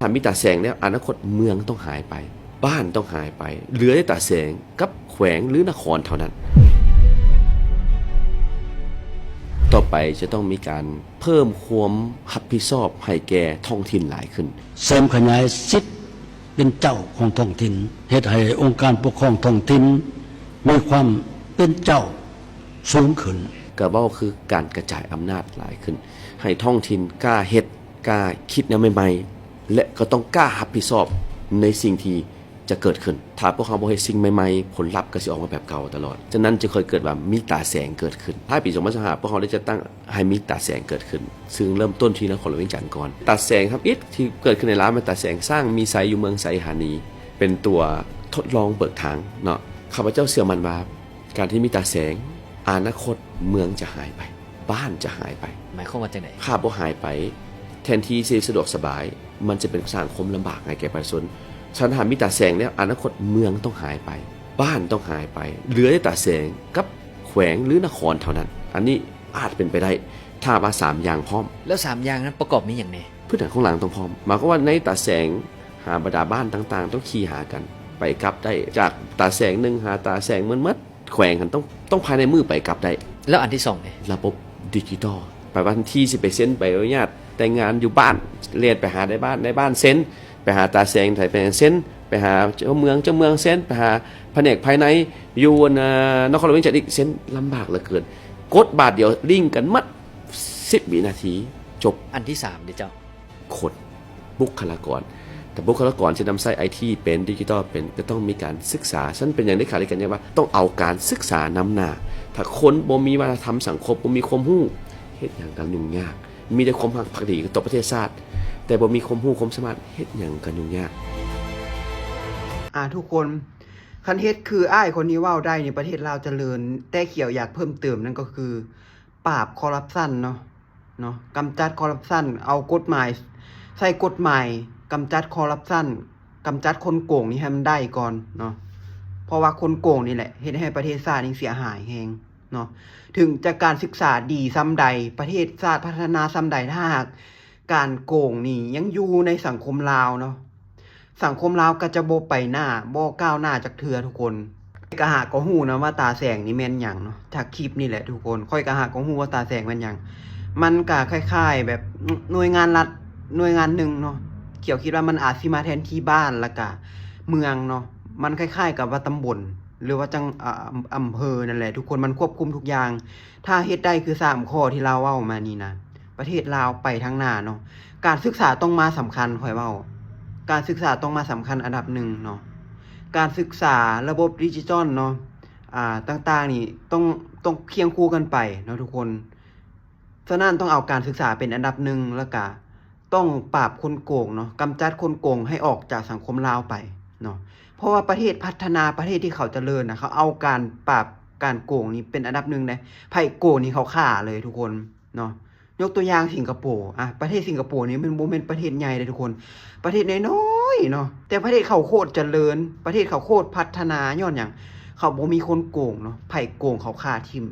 ถ้ามีตาแสงแล้วอนาคตเมืองต้องหายไปบ้านต้องหายไปเหลือแต่ตาแสงกับแขวงหรือนครเท่านั้นต่อไปจะต้องมีการเพิ่มความรับผิดชอบให้แก่ท้องถิ่นหลายขึ้นเสริมขยายสิทธิ์เป็นเจ้าของท้องถิ่นเฮ็ดให้องค์การปกครองท้องถิ่นมีความเป็นเจ้าสูงขึ้นก็เว้าคือการกระจายอำนาจหลายขึ้นให้ท้องถิ่นกล้าเฮ็ดกล้าคิดแนวใหม่ๆและก็ต้องกล้ารับผิดชอบในสิ่งที่จะเกิดขึ้นถ้าพวกเขาบ่เฮ็ดสิ่งใหม่ๆผลลัพธ์ก็สิออกมาแบบเก่าตลอดฉะนั้นจะเคยเกิดว่ามีตาแสงเกิดขึ้นท้ายปี2025พวกเขาได้จะตั้งให้มีตาแสงเกิดขึ้นซึ่งเริ่มต้นที่นครหลวงเวียงจันทร์ก่อนตาแสงครับที่เกิดขึ้นในร้านมันตาแสงสร้างมีไซอยู่เมืองไซหานีเป็นตัวทดลองเบิกทางเนาะข้าพเจ้าเชื่อมั่นว่าการที่มีตาแสงอนาคตเมืองจะหายไปบ้านจะหายไปหมายความว่าจังได๋ข้าบ่หายไปแทนที่สิสะดวกสบายมันจะเป็นสังคมลำบากให้แก่ประชาชนฉันหามีตาแสงแล้วอนาคตเมืองต้องหายไปบ้านต้องหายไปเหลือแต่ตาแสงกับแขวงหรือนครเท่านั้นอันนี้อาจเป็นไปได้ถ้ามา3อย่างพร้อมแล้ว3อย่างนั้นประกอบมีหยังแน่พื้นฐานของหลังต้องพร้อมหมายความว่าในตาแสงหาบรรดาบ้านต่างๆต้องขี่หากันไปกลับได้จากตาแสงนึงหาตาแสงเหมือนมัดแขวงกันต้องภายในมือไปกลับได้แล้วอันที่2นี่ระบบดิจิตอลไปวันที่สิไปเซ็นไปอนุญาตแต่งงานอยู่บ้านเรียนไปหาในบ้านเซ็นไปหาตาแสงไทยไปเซ็นไปหาเจ้าเมืองเซ็นไปหาแผนกภายในอยู่นครหลวงเวียงจันทร์อีกเซ็นลำบากเหลือเกินกดบาทเดียวลิงก์กันมัด10 วินาทีจบอันที่3ดิเจ้าคนบุคลากรแต่บุคลากรที่นำใช้ไอทีเป็นดิจิตอลเป็นก็ต้องมีการศึกษาฉันเป็นอย่างได้ขาดเลยกันเนี่ยว่าต้องเอาการศึกษานำหน้าถ้าคนบ่มีวัฒนธรรมสังคมบ่มีความรู้เฮ็ดหยังก็ยุ่งยากมีแต่ความภักดีต่อประเทศชาติแต่บ่มีความรู้ความสามารถเฮ็ดหยังก็ยุ่งยากทุกคนคันเฮ็ดคืออ้ายคนนี้เว้าได้ในประเทศลาวเจริญแต่เขียวอยากเพิ่มเติมนั่นก็คือปราบคอร์รัปชันเนาะกำจัดคอร์รัปชันเอากฎหมายใส่กฎหมายกำจัดคอร์รัปชันกำจัดคนโกงนี่ให้มันได้ก่อนเนาะเพราะว่าคนโกงนี่แหละเฮ็ดให้ประเทศชาตินี่เสียหายแฮงเนาะถึงจากการศึกษาดีซ้ำใดประเทศชาติพัฒนาซ้ำใดถ้าหากการโกงนี่ยังอยู่ในสังคมลาวเนาะสังคมลาวก็จะบ่ไปหน้าบ่ก้าวหน้าจากเทื่อทุกคนก็หาก็ฮู้นะว่าตาแสงนี่แม่นหยังเนาะจากคลิปนี่แหละทุกคนค่อยก็หาก็ฮู้ว่าตาแสงแม่นหยังมันก็คล้ายๆแบบหน่วยงานรัฐหน่วยงานหนึ่งเนาะเกี่ยวคิดว่ามันอาจสิมาแทนที่บ้านแล้วก็เมืองเนาะมันคล้ายๆกับว่าตำบลหรือว่าจังอำเภอนั่นแหละทุกคนมันควบคุมทุกอย่างถ้าเฮ็ดได้คือ3ข้อที่เราเว้ามานี่นะประเทศลาวไปทางหน้าเนาะการศึกษาต้องมาสำคัญค่อยเว้าการศึกษาต้องมาสำคัญอันดับ1เนาะการศึกษาระบบดิจิทัลเนาะต่างๆนี่ต้องเคียงคู่กันไปเนาะทุกคนฉะนั้นต้องเอาการศึกษาเป็นอันดับ1แล้วก็ต้องปราบคนโกงเนาะกำจัดคนโกงให้ออกจากสังคมลาวไปเนาะเพราะว่าประเทศพัฒนาประเทศที่เขาเจริญนะเขาเอาการปราบการโกงนี่เป็นอันดับ1เลยไผโกงนี่เขาฆ่าเลยทุกคนเนาะยกตัวอย่างสิงคโปร์ประเทศสิงคโปร์นี่มันบ่แม่นประเทศใหญ่เลยทุกคนประเทศน้อยๆเนาะแต่ประเทศเขาโคตรเจริญประเทศเขาโคตรพัฒนาย้อนหยังเขาบ่มีคนโกงเนาะไผโกงเขาฆ่าทิ่ม